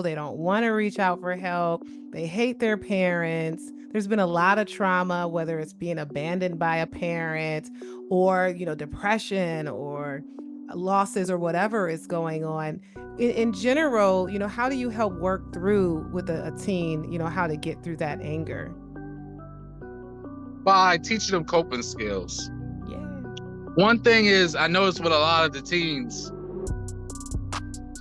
They don't want to reach out for help. They hate their parents. There's been a lot of trauma, whether it's being abandoned by a parent or, depression or losses or whatever is going on. In general, how do you help work through with a teen, how to get through that anger? By teaching them coping skills. Yeah. One thing is, I noticed with a lot of the teens,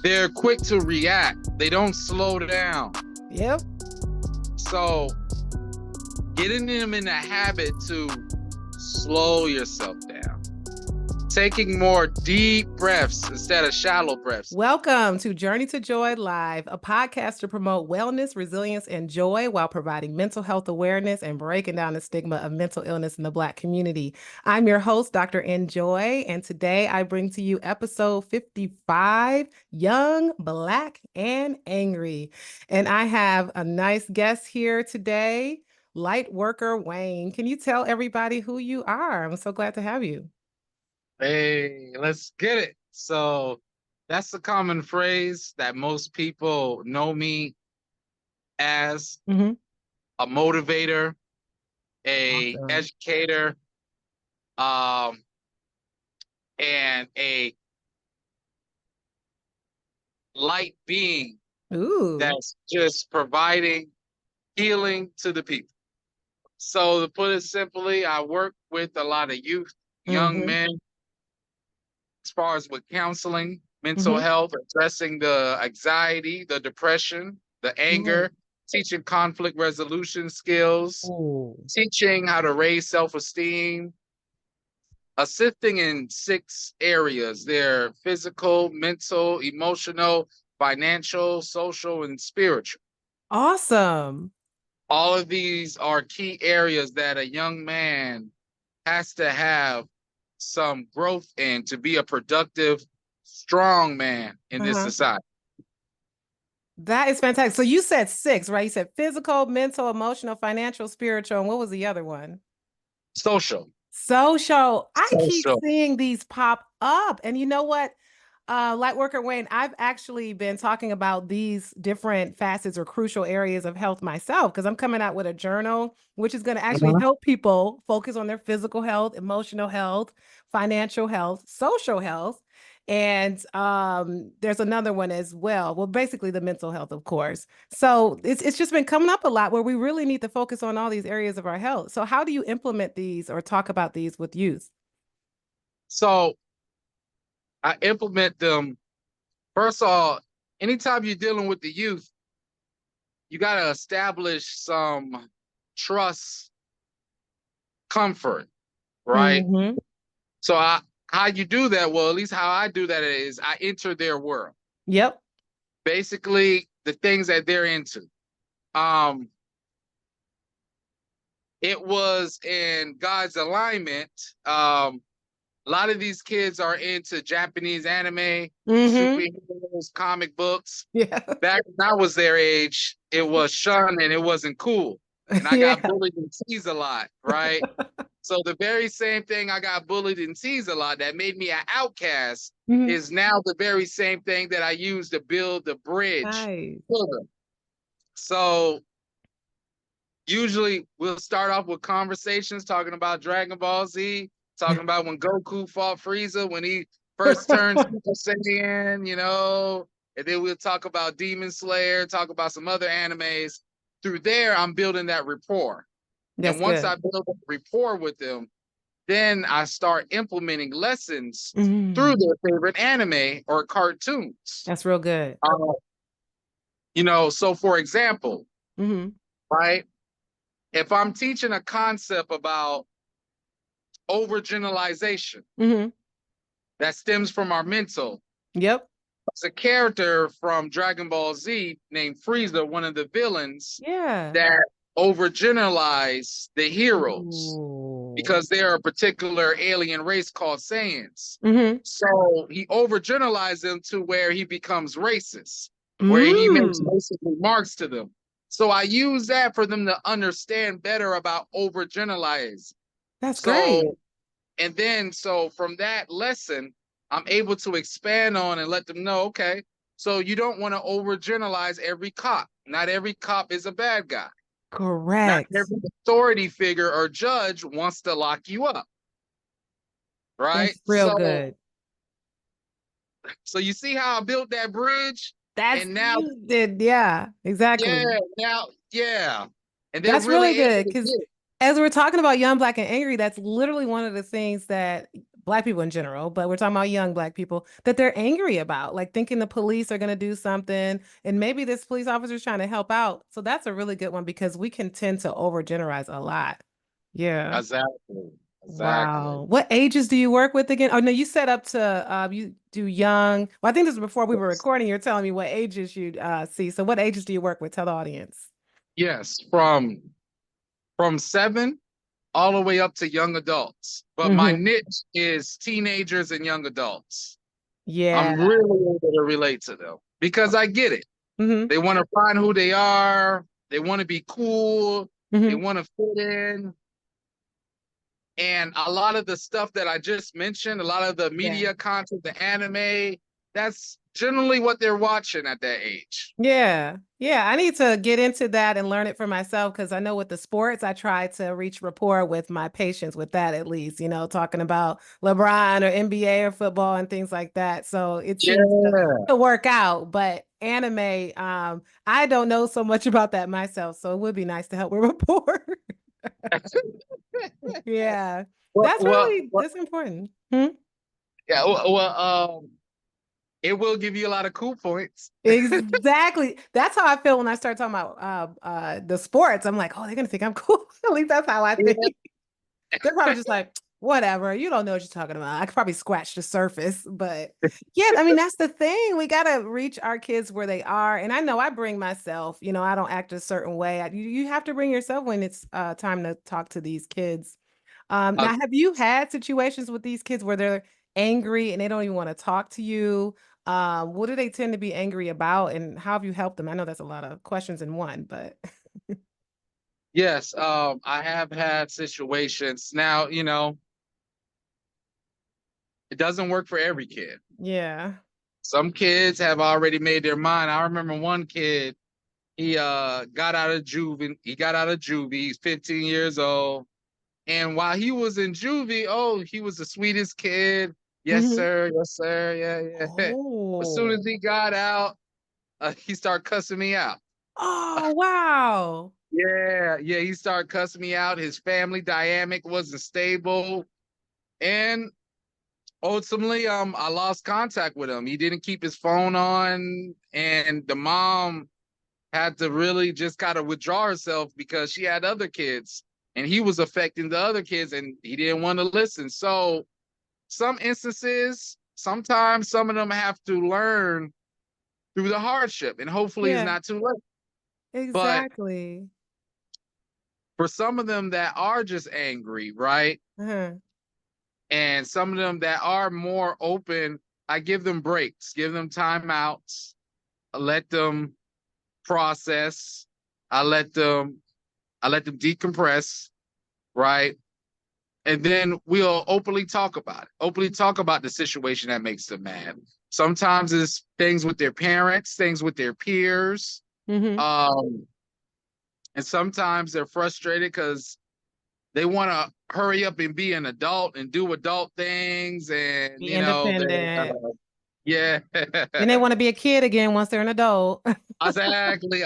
they're quick to react. They don't slow down. Yep. So getting them in the habit to slow yourself down, taking more deep breaths instead of shallow breaths. Welcome to Journey to Joy Live, a podcast to promote wellness, resilience, and joy while providing mental health awareness and breaking down the stigma of mental illness in the Black community. I'm your host, Dr. Enjoy, and today I bring to you episode 55, Young, Black, and Angry. And I have a nice guest here today, Lightworker Wayne. Can you tell everybody who you are? I'm so glad to have you. Hey, let's get it. So that's a common phrase that most people know me as Mm-hmm. a motivator, a Awesome. educator, um, and a light being Ooh. that's just providing healing to the people. So to put it simply, I work with a lot of youth, young Mm-hmm. men, as far as with counseling, mental Mm-hmm. health, addressing the anxiety, the depression, the Nice. anger, teaching conflict resolution skills, Oh, teaching how to raise self-esteem, assisting in 6 areas. They're physical, mental, emotional, financial, social, and spiritual. awesome. All of these are key areas that a young man has to have some growth in to be a productive, strong man in this Uh-huh. society. That is fantastic. So you said six, right? You said physical, mental, emotional, financial, spiritual, and what was the other one? Social. Social. I keep Social. seeing these pop up. And you know what? Lightworker Wayne, I've actually been talking about these different facets or crucial areas of health myself because I'm coming out with a journal, which is going to actually Mhm. help people focus on their physical health, emotional health, financial health, social health. And there's another one as well. Well, basically the mental health, of course. So it's just been coming up a lot where we really need to focus on all these areas of our health. So how do you implement these or talk about these with youth? So I implement them. First of all, anytime you're dealing with the youth, you got to establish some trust, comfort, right? Mm-hmm. So how you do that? Well, at least how I do that is I enter their world. Yep. Basically, the things that they're into. Um, it was in God's alignment. A lot of these kids are into Japanese anime, Mm-hmm. superheroes, comic books. Yeah. Back when I was their age, it was shunned and it wasn't cool. And I got Yeah. bullied and teased a lot, right? So the very same thing I got bullied and teased a lot that made me an outcast Mhm. is now the very same thing that I use to build the bridge Nice. for them. So usually we'll start off with conversations talking about Dragon Ball Z, talking about when Goku fought Frieza when he first turned Super Saiyan, and then we'll talk about Demon Slayer, talk about some other animes. Through there, I'm building that rapport. That's And once good. I build a rapport with them, then I start implementing lessons through Mm. their favorite anime or cartoons. That's real good. Uh, so for example, Hmm. right? If I'm teaching a concept about overgeneralization Hmm. that stems from our mental, Yep. it's a character from Dragon Ball Z named Frieza, one of the villains, Yeah. that overgeneralize the heroes Ooh. because they're a particular alien race called Saiyans. Hmm. So he overgeneralized them to where he becomes racist, where he makes Mm. racist remarks to them. So I use that for them to understand better about overgeneralizing. That's great. So, and then so from that lesson, I'm able to expand on and let them know, okay, So you don't want to overgeneralize every cop. Not every cop is a bad guy. Not Correct. every authority figure or judge wants to lock you up. Right? That's real good. So you see how I built that bridge? That's And now, you did. Yeah, exactly. yeah. And they're That's really really able good to because get it. as we're talking about young, black, and angry, that's literally one of the things that black people in general, but we're talking about young black people that they're angry about, like thinking the police are going to do something, and maybe this police officer is trying to help out. So that's a really good one because we can tend to overgeneralize a lot. Yeah. Exactly. Exactly. Wow. What ages do you work with again? Oh no, you set up to you do young. Well, I think this was before we were Yes. recording. You're telling me what ages you see. So what ages do you work with? Tell the audience. Yes, from 7 all the way up to young adults. But my Hmm. niche is teenagers and young adults. Yeah. I'm really able to relate to them because I get it. Hmm. They want to find who they are. They want to be cool. They Hmm. want to fit in. And a lot of the stuff that I just mentioned, a lot of the Yeah. media content, the anime, that's generally what they're watching at that age. Yeah. Yeah. I need to get into that and learn it for myself because I know with the sports, I try to reach rapport with my patients with that at least, talking about LeBron or NBA or football and things like that. So it seems Yeah. to work out. But anime, I don't know so much about that myself. So it would be nice to help with rapport. Yeah. well, That's well, really well, that's important. Hmm? yeah. It will give you a lot of cool points. Exactly. That's how I feel when I start talking about the sports. I'm like, oh, they're gonna think I'm cool. At least that's how I think. Yeah. They're probably just like, whatever, you don't know what you're talking about. I could probably scratch the surface, but yeah, I mean, that's the thing. We gotta reach our kids where they are. And I know I bring myself, I don't act a certain way. You have to bring yourself when it's time to talk to these kids. Uh, Now, have you had situations with these kids where they're angry and they don't even want to talk to you? What do they tend to be angry about, and how have you helped them? I know that's a lot of questions in one, but yes. I have had situations. Now, it doesn't work for every kid. yeah. Some kids have already made their mind. I remember one kid, he got out of juvie. He got out of juvie. He's 15 years old. And while he was in juvie, oh, he was the sweetest kid. Yes, Hmm. sir. Yes, sir. Yeah, yeah. As soon Oh. as he got out, he started cussing me out. Oh, wow. Yeah. He started cussing me out. His family dynamic wasn't stable. And ultimately, I lost contact with him. He didn't keep his phone on. And the mom had to really just kind of withdraw herself because she had other kids and he was affecting the other kids and he didn't want to listen. So some instances, sometimes some of them have to learn through the hardship and hopefully it's Yeah, not too late. But exactly. for some of them that are just angry, right? Uh-huh. And some of them that are more open, I give them breaks, give them timeouts, I let them process, I let them decompress, right? And then we'll openly talk about the situation that makes them mad. Sometimes it's things with their parents, things with their peers. Hmm. Um, and sometimes they're frustrated because they want to hurry up and be an adult and do adult things. And, Be they're, independent. yeah, Then they want to be a kid again once they're an adult. exactly.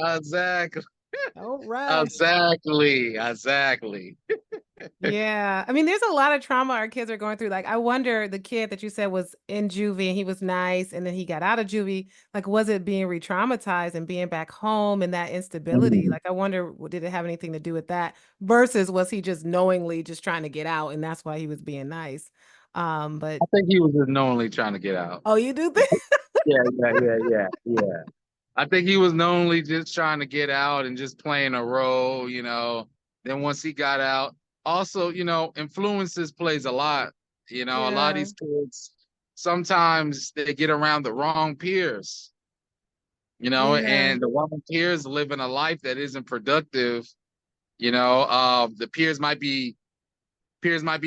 All right. Exactly. Yeah. I mean, there's a lot of trauma our kids are going through. Like, I wonder the kid that you said was in juvie and he was nice and then he got out of juvie. Like, was it being re-traumatized and being back home and that instability? Mhm. Like, I wonder, did it have anything to do with that? Versus was he just knowingly just trying to get out and that's why he was being nice? But I think he was just knowingly trying to get out. oh, you do think? Yeah. I think he was knowingly just trying to get out and just playing a role. Then once he got out, also, influences plays a lot. A lot of Yeah. these kids sometimes they get around the wrong peers, Yeah. and the wrong peers living a life that isn't productive. The peers might be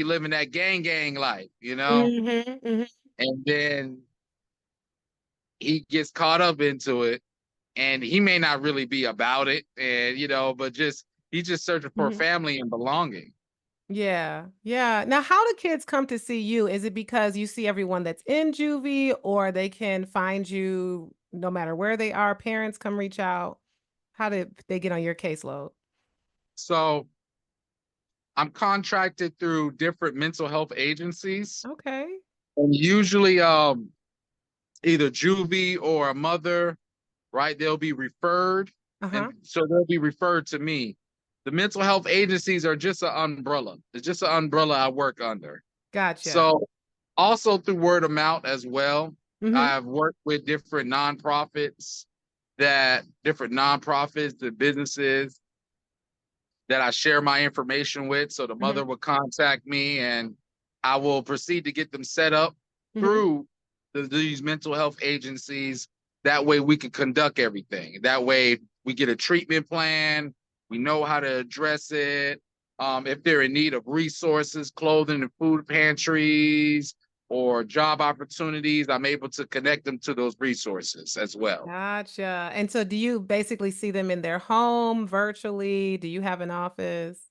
living that gang life, Hmm. Hmm. and then he gets caught up into it, and he may not really be about it, and but just he's just searching for Mhm. family and belonging. Yeah. Yeah. Now, how do kids come to see you? Is it because you see everyone that's in juvie, or they can find you no matter where they are? Parents come reach out. How did they get on your caseload? So I'm contracted through different mental health agencies, Okay. and usually either juvie or a mother, right? They'll be referred, Uh-huh. and so they'll be referred to me. The mental health agencies are just an umbrella. It's just an umbrella I work under. Gotcha. So also through word of mouth as well. Mhm. I've worked with different nonprofits, the businesses that I share my information with. So the Mhm. mother will contact me, and I will proceed to get them set up Mhm. through these mental health agencies. That way we can conduct everything. That way we get a treatment plan. We know how to address it. If they're in need of resources, clothing and food pantries, or job opportunities, I'm able to connect them to those resources as well. Gotcha. And so do you basically see them in their home virtually? Do you have an office?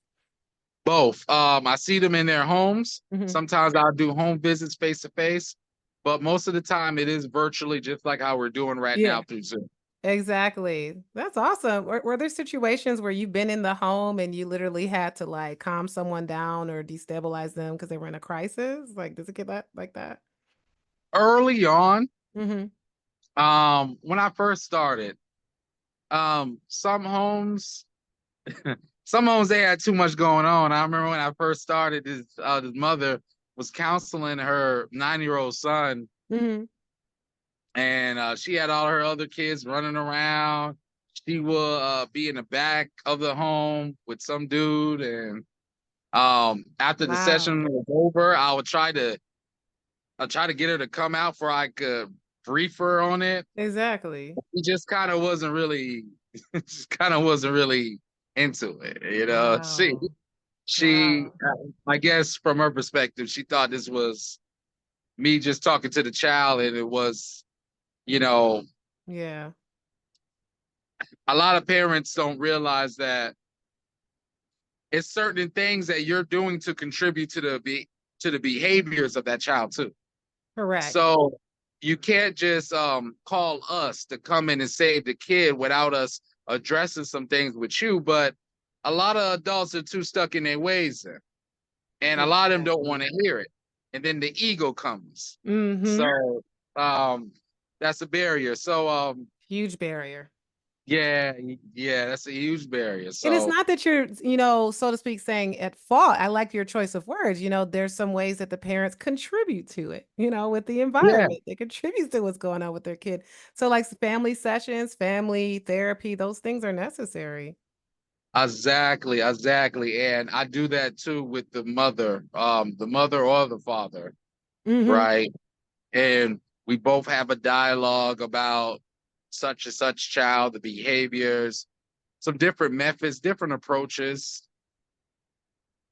Both. I see them in their homes. Mhm. Sometimes I'll do home visits face to face, but most of the time it is virtually, just like how we're doing right Yeah. now through Zoom. Exactly. That's awesome. Were there situations where you've been in the home and you literally had to like calm someone down or destabilize them because they were in a crisis? Like, does it get that like that? Early on, Mhm. when I first started, um, some homes, some homes they had too much going on. I remember when I first started, this mother was counseling her 9-year-old son, Mhm. and she had all her other kids running around. She will be in the back of the home with some dude, and after the Wow. session was over, I try to get her to come out for I could brief her on it. Exactly. He just kind of wasn't really just kind of wasn't really into it, Wow. she Wow. I guess from her perspective, she thought this was me just talking to the child, and it was, you know, Yeah. a lot of parents don't realize that it's certain things that you're doing to contribute to the behaviors of that child too. Correct. So you can't just call us to come in and save the kid without us addressing some things with you. But a lot of adults are too stuck in their ways, and a lot of them don't want Exactly. to hear it. And then the ego comes. Mhm. So um, that's a barrier. So Huge barrier. yeah, yeah, that's a huge barrier. And it's So not that you're, so to speak, saying at fault. I like your choice of words. There's some ways that the parents contribute to it, with the yeah, environment. They contribute to what's going on with their kid. So, like family sessions, family therapy, those things are necessary. exactly, exactly. And I do that too with the mother or the father, Hmm. right? And we both have a dialogue about such and such child, the behaviors, some different methods, different approaches.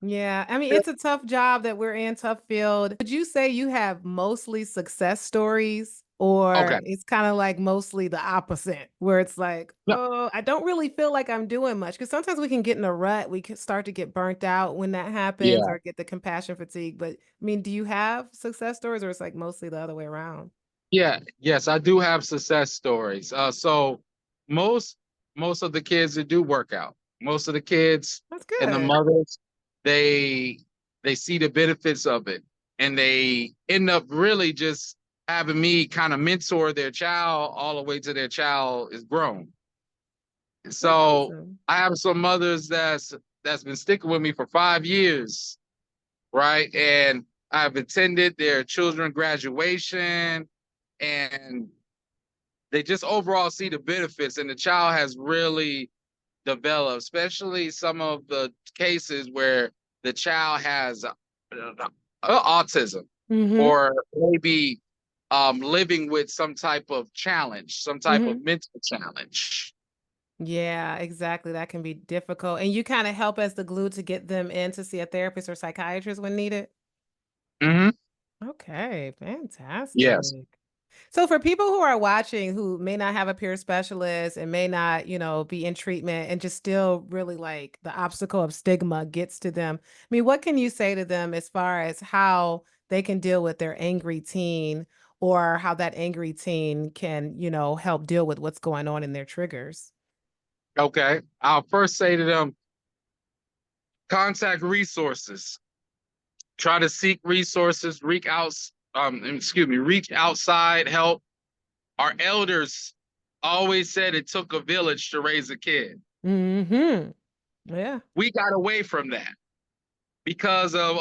Yeah. I mean, it's a tough job that we're in, tough field. Would you say you have mostly success stories? Or Okay. it's kind of like mostly the opposite, where it's like, No, oh, I don't really feel like I'm doing much. Because sometimes we can get in a rut. We can start to get burnt out when that happens yeah. or get the compassion fatigue. But I mean, do you have success stories or it's like mostly the other way around? Yeah, yes, I do have success stories. So most most of the kids that do work out, most of the kids That's and the good. mothers, they they see the benefits of it, and they end up really just having me kind of mentor their child all the way to their child is grown. That's So awesome. I have some mothers that's been sticking with me for 5 years, right? And I've attended their children graduation, and they just overall see the benefits, and the child has really developed, especially some of the cases where the child has autism, Hmm. or maybe living with some type of challenge, some type of Hmm. mental challenge. Yeah, exactly. That can be difficult. And you kind of help as the glue to get them in to see a therapist or psychiatrist when needed. Hmm. Okay, Yes. fantastic. So for people who are watching who may not have a peer specialist and may not, be in treatment and just still really like the obstacle of stigma gets to them. I mean, what can you say to them as far as how they can deal with their angry teen or how that angry teen can, help deal with what's going on in their triggers? Okay. I'll first say to them, contact resources. Try to seek resources, reach outside help. Our elders always said it took a village to raise a kid. Mm-hmm. Yeah. We got away from that because of,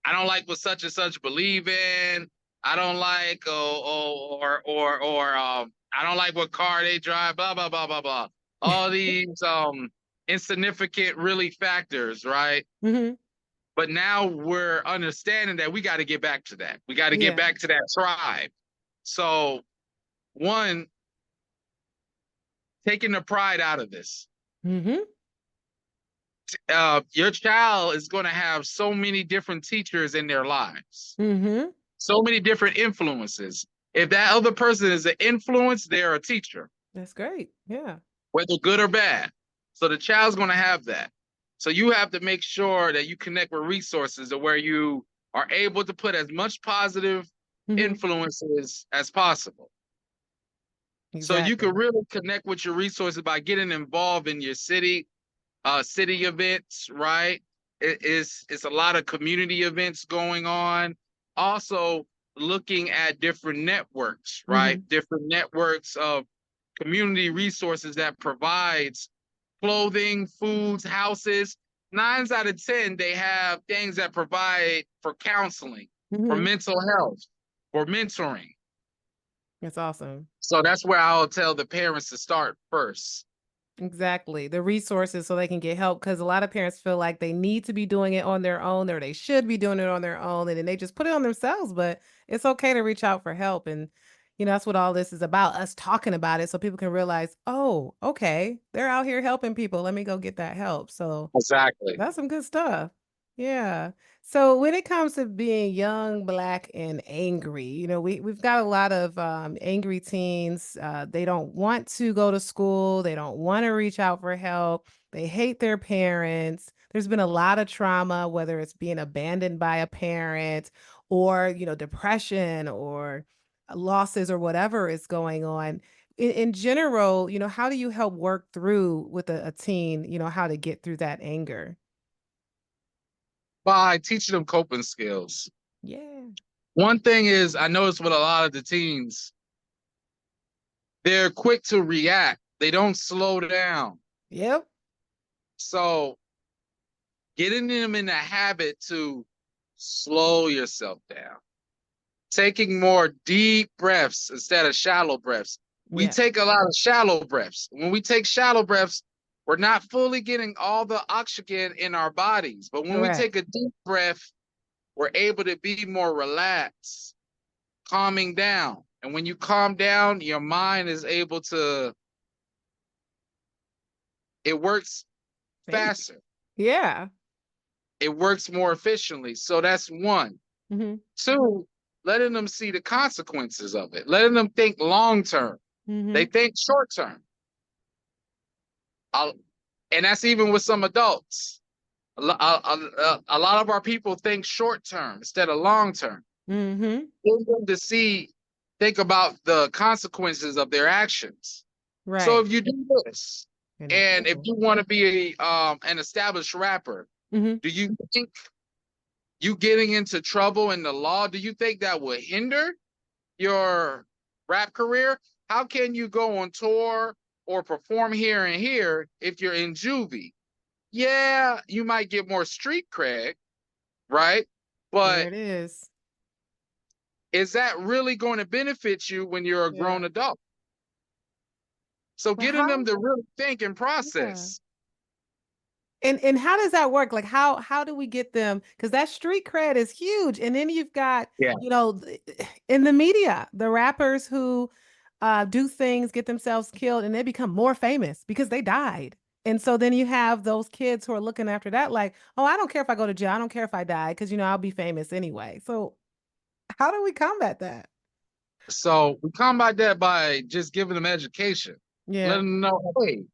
I don't like what such and such believe in. I don't like I don't like what car they drive, blah blah blah blah blah. All these insignificant really factors, right? Mm-hmm. But now we're understanding that we got to get back to that. We got to get Yeah. back to that tribe. So one, taking the pride out of this. Mm-hmm. Your child is going to have so many different teachers in their lives, Mm-hmm. so many different influences. If that other person is an influence, they're a teacher, That's great. Yeah. whether good or bad. So the child's going to have that. So you have to make sure that you connect with resources to where you are able to put as much positive Mm-hmm. influences as possible. So you can Exactly. really connect with your resources by getting involved in your city events, right? It's a lot of community events going on. Also looking at different networks, right? Mm-hmm. Different networks of community resources that provides clothing, foods, houses. 9 out of 10, they have things that provide for counseling, for Mm-hmm. mental health, for mentoring. That's awesome. So that's where I'll tell the parents to start first. Exactly. The resources so they can get help because a lot of parents feel like they need to be doing it on their own or they should be doing it on their own and then they just put it on themselves, but it's okay to reach out for help and that's what all this is about, us talking about it so people can realize, "Oh, okay. They're out here helping people. Let me go get that help." So Exactly. that's some good stuff. Yeah. So when it comes to being young, black, and angry, we've got a lot of angry teens. They don't want to go to school. They don't want to reach out for help. They hate their parents. There's been a lot of trauma, whether it's being abandoned by a parent or, depression or losses or whatever is going on. In general, how do you help work through with a teen, how to get through that anger? By teaching them coping skills. Yeah. One thing is, I notice with a lot of the teens, they're quick to react. They don't slow down. Yep. So getting them in the habit to slow yourself down, taking more deep breaths instead of shallow breaths. We Yeah. take a lot of shallow breaths. When we take shallow breaths, we're not fully getting all the oxygen in our bodies. But when we Correct. take a deep breath, we're able to be more relaxed, calming down. And when you calm down, your mind is able to, it works Thank you. faster. Yeah. It works more efficiently. So that's one. Mhm. Two, letting them see the consequences of it, letting them think long term. They Mhm. think short term. And that's even with some adults. A lot of our people think short term instead of long term. Mhm. Get them to think about the consequences of their actions. So Right. if you do this, You're not and if careful. you want to be an established rapper, Mhm. do you think you getting into trouble in the law, do you think that will hinder your rap career? How can you go on tour or perform here and here if you're in juvie? Yeah, you might get more street cred, right? There But it is. is that really going to benefit you when you're a Yeah. grown adult? So But getting them how to really think and yeah. process. And how does that work? Like how do we get them? Because that street cred is huge. And then you've got, Yeah. in the media, the rappers who do things, get themselves killed, and they become more famous because they died. And so then you have those kids who are looking after that, like, oh, I don't care if I go to jail. I don't care if I die, because I'll be famous anyway. So How do we combat that? So we combat that by just giving them education. Let Yeah. them know, hey,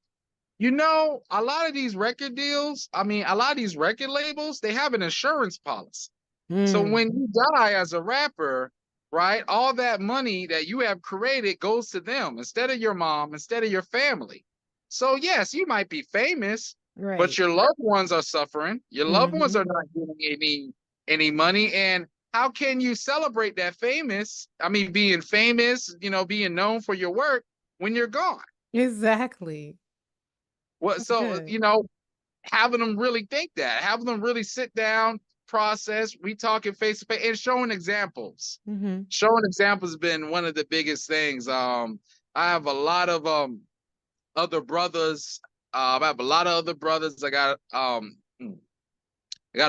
you know, a lot of these record deals, I mean, a lot of these record labels, they have an insurance policy. So Mm, when you die as a rapper, right, all that money that you have created goes to them instead of your mom, instead of your family. So yes, you might be famous, but right. your loved ones are suffering. Your loved ones Hmm. are not getting any money. And how can you celebrate that being famous, you know, being known for your work when you're gone? Exactly. What That's so good. you know, having them really think that, having them really sit down, process, we talking face to face, and showing examples. Hmm. Showing examples has been one of the biggest things. I have a lot of other brothers. I have a lot of other brothers. I got a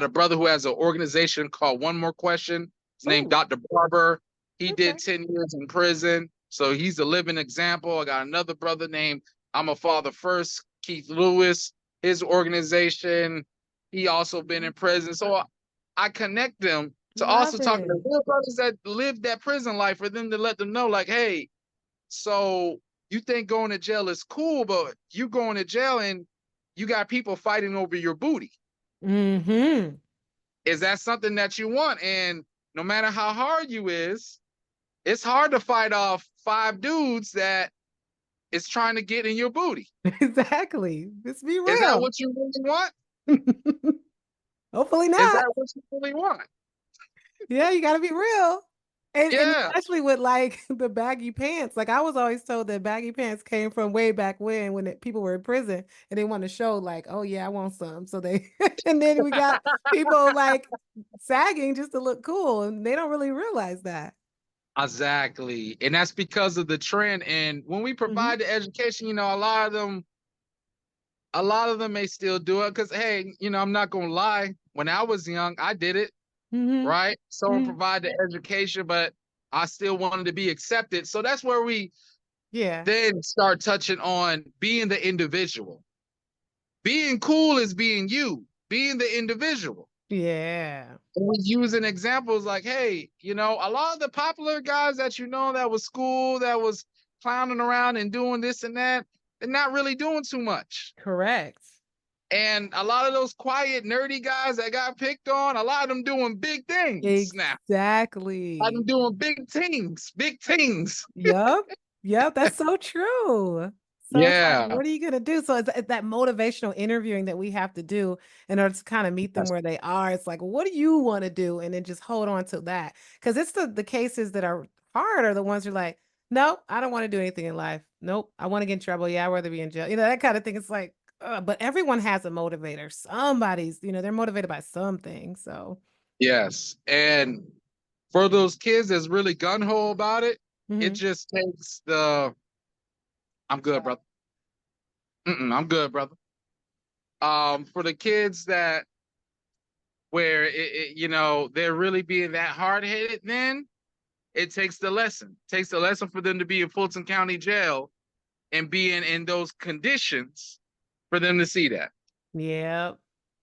brother who has an organization called One More Question. His name Oh, Dr. Barber. He did okay. 10 years in prison. So he's a living example. I got another brother named I'm a Father First, Keith Lewis. His organization, he also been in prison. So I connect them to Love also talking to it. real brothers that lived that prison life for them to let them know, like, hey, so you think going to jail is cool, but you going to jail and you got people fighting over your booty. Hmm. Is that something that you want? And no matter how hard you is, it's hard to fight off 5 dudes that is trying to get in your booty. Exactly. Let's be Is that real. what you really want? Hopefully Is not. that what you really want? Yeah, you got to be real. And Yeah. especially with like the baggy pants. Like I was always told that baggy pants came from way back when people were in prison and they want to show like, oh yeah, I want some. So they and then we got people like sagging just to look cool and they don't really realize that. Exactly. And that's because of the trend. And when we Hmm. provide the education, you know, a lot of them may still do it because, hey, you know, I'm not gonna lie. When I was young, I did it, Hmm. right? Someone Hmm. provide the education, but I still wanted to be accepted. So that's where we Yeah. then start touching on being the individual. Being cool is being you, being the individual. Yeah. And we using examples like, hey, you know, a lot of the popular guys that you know that was cool, that was clowning around and doing this and that, they're not really doing too much. Correct. And a lot of those quiet, nerdy guys that got picked on, a lot of them doing big things now. A lot of them Exactly. doing big things, big things. Yep. Yep. That's so true. So it's like, Yeah, what are you going to do? So it's that motivational interviewing that we have to do in order to kind of meet them yes, where they are. It's like, what do you want to do? And then just hold on to that. Because it's the cases that are hard are the ones who are like, nope, I don't want to do anything in life. Nope, I want to get in trouble. Yeah, I'd rather be in jail. You know, that kind of thing. It's like, but everyone has a motivator. Somebody's, they're motivated by something. So, yes. And for those kids that's really gun ho about it, it mhm. just takes the I'm good, brother. I'm good, brother. For the kids that where you know they're really being that hard headed, then it takes the lesson. It takes the lesson for them to be in Fulton County Jail and being in those conditions for them to see that. Yep.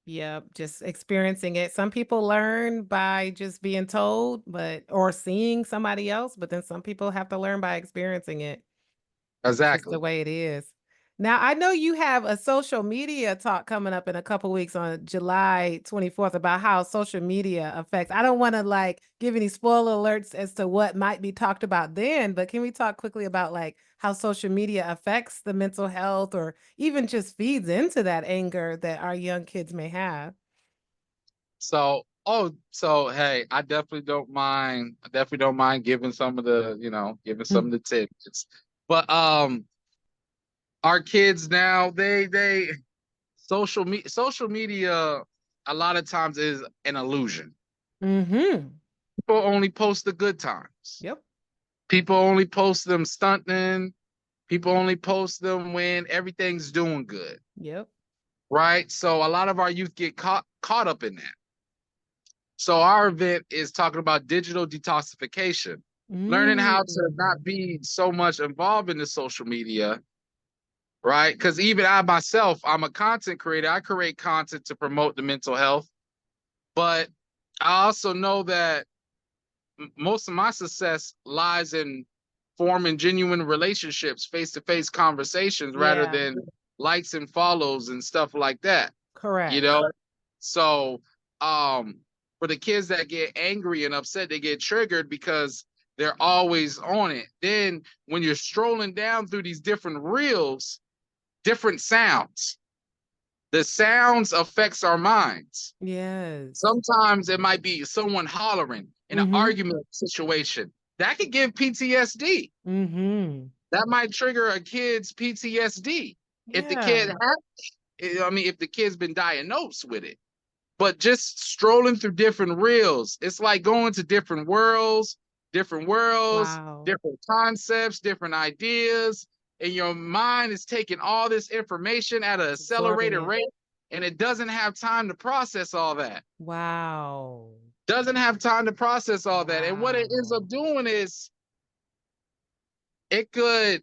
Yep. Just experiencing it. Some people learn by just being told, but or seeing somebody else, but then some people have to learn by experiencing it. It's just the Exactly. way it is. Now, I know you have a social media talk coming up in a couple weeks on July 24th about how social media affects. I don't want to like give any spoiler alerts as to what might be talked about then, but can we talk quickly about like how social media affects the mental health or even just feeds into that anger that our young kids may have? So hey, I definitely don't mind. I definitely don't mind giving some of the, giving some of the tidbits. But our kids now, they social media a lot of times is an illusion. Mm-hmm. People only post the good times. Yep. People only post them stunting. People only post them when everything's doing good, Yep. right? So a lot of our youth get caught up in that. So our event is talking about digital detoxification, learning how to Mm. not be so much involved in the social media, right? Because even I myself, I'm a content creator. I create content to promote the mental health, but I also know that most of my success lies in forming genuine relationships, face-to-face conversations, rather Yeah, than likes and follows and stuff like that. You correct. know, so for the kids that get angry and upset, they get triggered because they're always on it. Then when you're strolling down through these different reels, different sounds, the sounds affects our minds. Yes. Sometimes it might be someone hollering in an Mm-hmm. argument situation that could give PTSD. Mm-hmm. That might trigger a kid's PTSD if the Yeah. kid has, I mean, if the kid's been diagnosed with it. But just strolling through different reels, it's like going to different worlds, Wow. different concepts, different ideas, and your mind is taking all this information at an It's absorbing accelerated it. rate, and it doesn't have time to process all that. Wow. Doesn't have time to process all that. And what it ends Wow. up doing is it could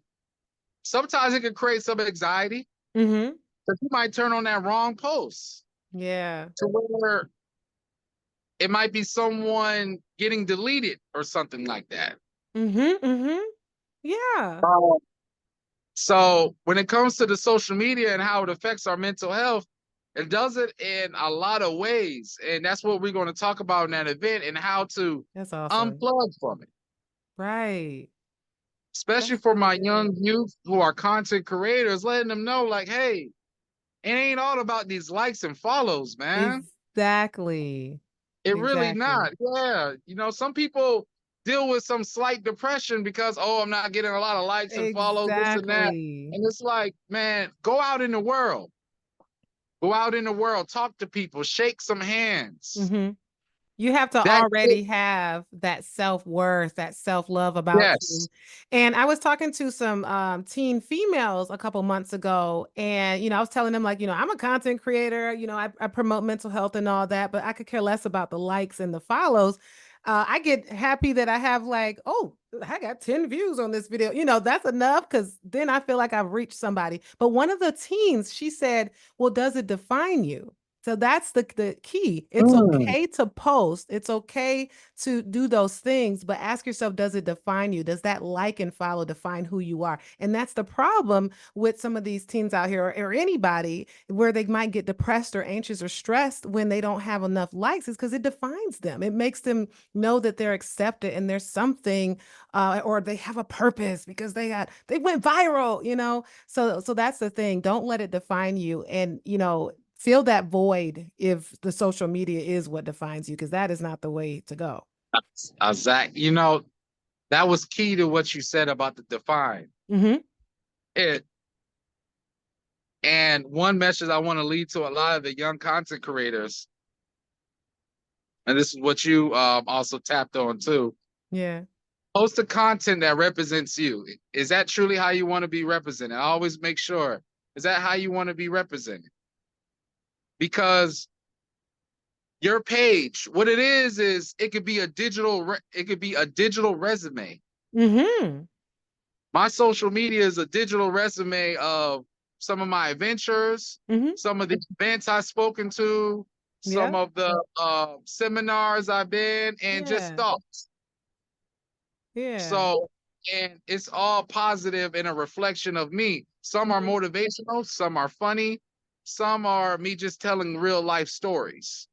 sometimes it could create some anxiety Mm-hmm. because you might turn on that wrong post Yeah. to where it might be someone getting deleted or something like that. Mm-hmm. Mm-hmm. Yeah. So when it comes to the social media and how it affects our mental health, it does it in a lot of ways. And that's what we're going to talk about in that event and how to That's awesome. unplug from it. Right. Especially That's for really my good. young youth who are content creators, letting them know, like, hey, it ain't all about these likes and follows, man. Exactly. It really Exactly. not. Yeah. Some people deal with some slight depression because, oh, I'm not getting a lot of likes and follows, this and that. Exactly. And it's like, man, go out in the world. Go out in the world, talk to people, shake some hands. Mm-hmm. You have to That already have that self-worth, that self-love about yes. you. And I was talking to some teen females a couple months ago, and I was telling them like, I'm a content creator, I promote mental health and all that, but I could care less about the likes and the follows. I get happy that I have like, oh, I got 10 views on this video. That's enough because then I feel like I've reached somebody. But one of the teens, she said, well, does it define you? So that's the key. It's Mm, okay to post. It's okay to do those things, but ask yourself, does it define you? Does that like and follow define who you are? And that's the problem with some of these teens out here or anybody where they might get depressed or anxious or stressed when they don't have enough likes is because it defines them. It makes them know that they're accepted and there's something or they have a purpose because they went viral. So that's the thing. Don't let it define you. And fill that void if the social media is what defines you, because that is not the way to go. exact. That was key to what you said about the define. Mm-hmm. It and one message I want to lead to a lot of the young content creators, and this is what you also tapped on too. Yeah. Post the content that represents you. Is that truly how you want to be represented? I always make sure. Is that how you want to be represented? Because your page, what it is it could be a digital resume. Mm-hmm. My social media is a digital resume of some of my adventures, Mm-hmm. some of the events I've spoken to, some Yeah. of the seminars I've been, and just Yeah. thoughts. Yeah. So, and it's all positive and a reflection of me. Some are Mm-hmm. motivational, some are funny, some are me just telling real life stories.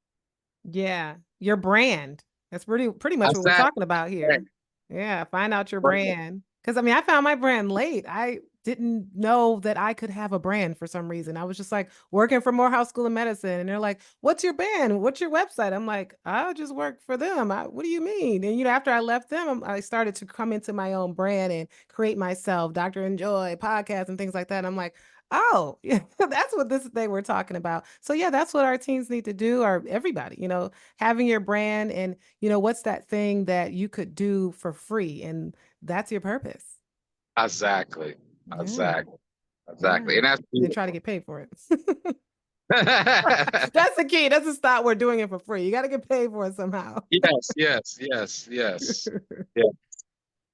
Yeah. Your brand. That's pretty I much what we're sat talking about here. Yeah. Find out your brand. Because I found my brand late. I didn't know that I could have a brand for some reason. I was just like working for Morehouse School of Medicine. And they're like, what's your brand? What's your website? I'm like, I just work for them. What do you mean? And, after I left them, I started to come into my own brand and create myself, Dr. Enjoy, podcasts and things like that. And I'm like, oh, yeah, that's what this thing we're talking about. So yeah, that's what our teens need to do, or everybody, having your brand and, what's that thing that you could do for free? And that's your purpose. exactly, Yeah. exactly, Yeah. exactly, and that's Then try to beautiful. get paid for it. That's the key. That's the stop. We're doing it for free. You got to get paid for it somehow. Yes, yes, yes, yes. Yeah,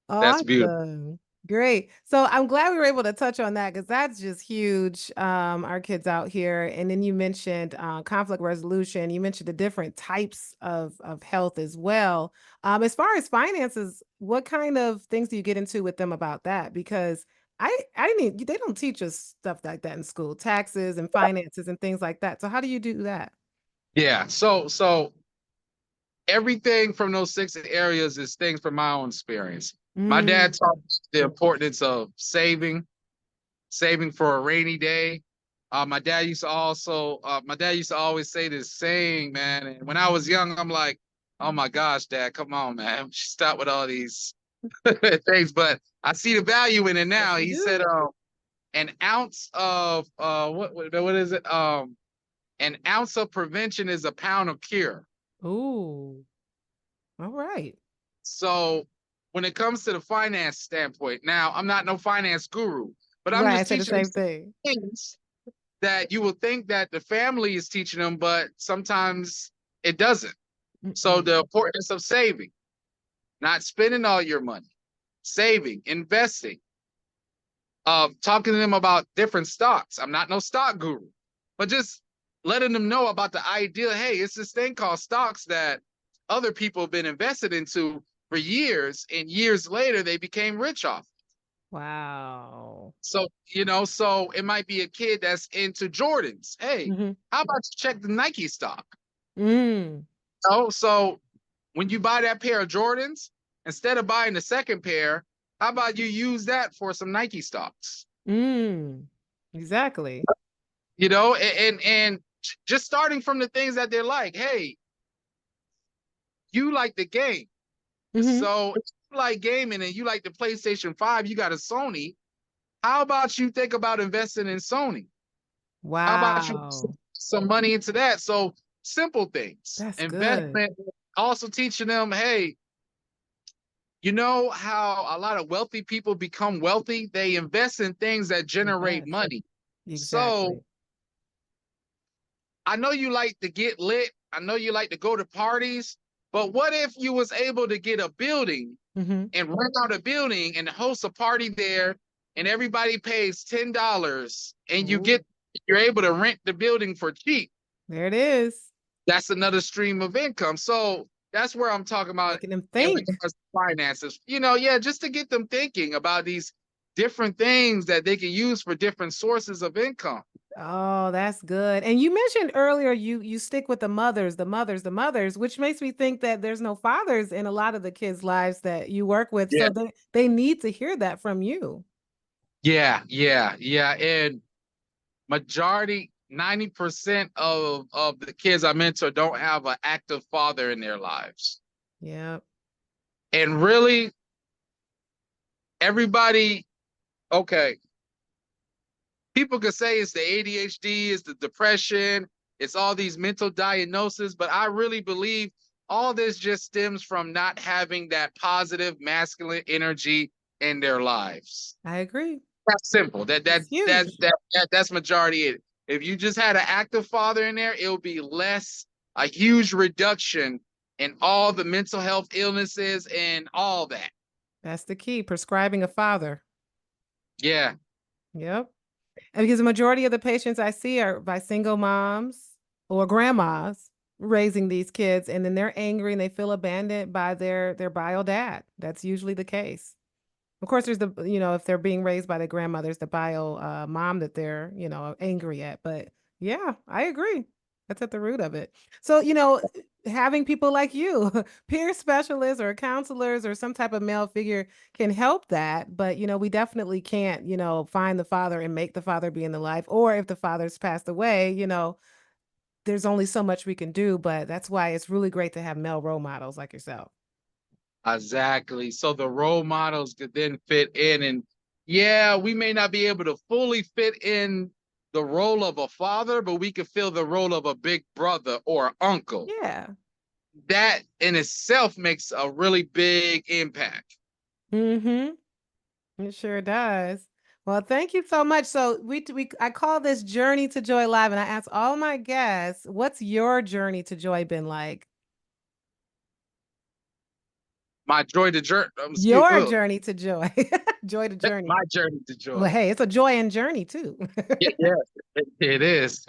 that's beautiful. Awesome. Great. So I'm glad we were able to touch on that because that's just huge. Our kids out here. And then you mentioned conflict resolution. You mentioned the different types of health as well. As far as finances, what kind of things do you get into with them about that? Because I didn't even, they don't teach us stuff like that in school, taxes and finances and things like that. So how do you do that? Yeah. So everything from those six areas is things from my own experience. My dad Mm, taught me the importance of saving for a rainy day. My dad used to always say this saying, man. And when I was young, I'm like, oh my gosh, Dad, come on, man, stop with all these things. But I see the value in it yes, now. you He said, do. an ounce of what is it? An ounce of prevention is a pound of cure. Ooh, all right. So when it comes to the finance standpoint, now I'm not no finance guru, but I'm Right. I just said the teaching them same thing. things that you will think that the family is teaching them, but sometimes it doesn't. So Mm-mm. the importance of saving, not spending all your money, saving, investing, talking to them about different stocks. I'm not no stock guru, but just letting them know about the idea. Hey, it's this thing called stocks that other people have been invested into for years, and years later they became rich off. Wow. So, so it might be a kid that's into Jordans. Hey, Hmm. how about you check the Nike stock? Mm, So when you buy that pair of Jordans, instead of buying the second pair, how about you use that for some Nike stocks? mm. Exactly. And just starting from the things that they're like, hey, you like the game. Hmm. So if you like gaming and you like the PlayStation 5, you got a Sony. How about you think about investing in Sony? How about you put Wow. some money into that? So simple things, That's good. investment, also teaching them, hey, you know how a lot of wealthy people become wealthy? They invest in things that generate Yes, money. So exactly. I know you like to get lit. I know you like to go to parties, but what if you was able to get a building Hmm. and rent out a building and host a party there and everybody pays $10 and Ooh, you're able to rent the building for cheap. there it is. That's another stream of income. So that's where I'm talking about Making them in think. regards to finances. Yeah, just to get them thinking about these different things that they can use for different sources of income. Oh, that's good. And you mentioned earlier you stick with the mothers, the mothers, the mothers, which makes me think that there's no fathers in a lot of the kids' lives that you work with. Yeah. So they need to hear that from you. Yeah. And majority, 90% of the kids I mentor don't have an active father in their lives. Yeah. And really, everybody, okay, people could say it's the ADHD, it's the depression, it's all these mental diagnoses, but I really believe all this just stems from not having that positive masculine energy in their lives. I agree. That's simple. It's huge. That's majority it. If you just had an active father in there, it'll be a huge reduction in all the mental health illnesses and all that. That's the key. Prescribing a father. Yeah. Yep. And because the majority of the patients I see are by single moms or grandmas raising these kids, and then they're angry and they feel abandoned by their bio dad. That's usually the case. Of course, there's if they're being raised by the grandmothers, the bio mom that they're, angry at. But yeah, I agree. That's at the root of it. So, having people like you, peer specialists or counselors or some type of male figure can help that. But, we definitely can't, find the father and make the father be in the life. Or if the father's passed away, there's only so much we can do. But that's why it's really great to have male role models like yourself. Exactly. So the role models could then fit in. And yeah, we may not be able to fully fit in the role of a father, but we could fill the role of a big brother or uncle. Yeah. That in itself makes a really big impact. Mm-hmm. It sure does. Well, thank you so much. So I call this Journey to Joy Live, and I ask all my guests, what's your journey to joy been like? my joy to journey. Your journey to joy. Joy to journey. My journey to Well, joy. hey, it's a joy and journey too. Yeah, yeah, it is.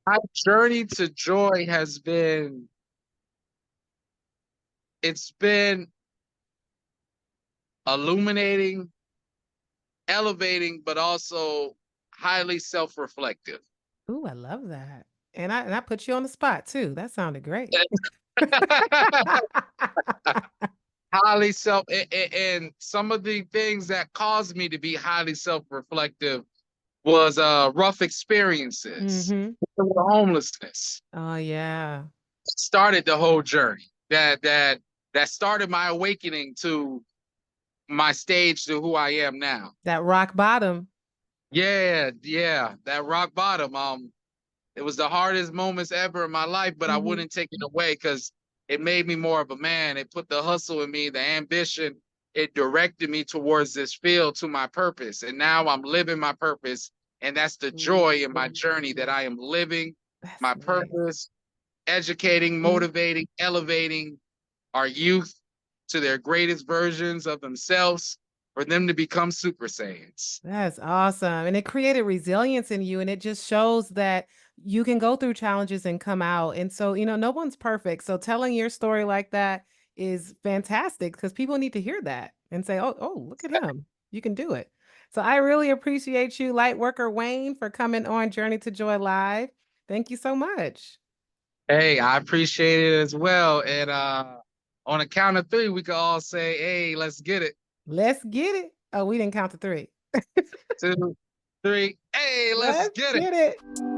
My journey to joy has been, it's been illuminating, elevating, but also highly self-reflective. Ooh, I love that. And I put you on the spot too. That sounded great. Highly self and some of the things that caused me to be highly self-reflective was rough experiences, Mm-hmm. homelessness. Oh yeah. Started the whole journey. That started my awakening to my stage to who I am now. That rock bottom. Yeah, yeah, that rock bottom. It was the hardest moments ever in my life, but I Mm-hmm. wouldn't take it away because it made me more of a man. It put the hustle in me, the ambition. It directed me towards this field to my purpose. And now I'm living my purpose. And that's the joy in my journey that I am living That's my nice. purpose, educating, motivating, elevating our youth to their greatest versions of themselves for them to become Super Saiyans. That's awesome. And it created resilience in you. And it just shows that you can go through challenges and come out. And so, no one's perfect. So telling your story like that is fantastic because people need to hear that and say, oh, look at him. You can do it. So I really appreciate you, Lightworker Wayne, for coming on Journey to Joy Live. Thank you so much. Hey, I appreciate it as well. And on a count of three, we could all say, hey, let's get it. Let's get it. Oh, we didn't count to three. 2, 3, hey, let's Let's get it. get it.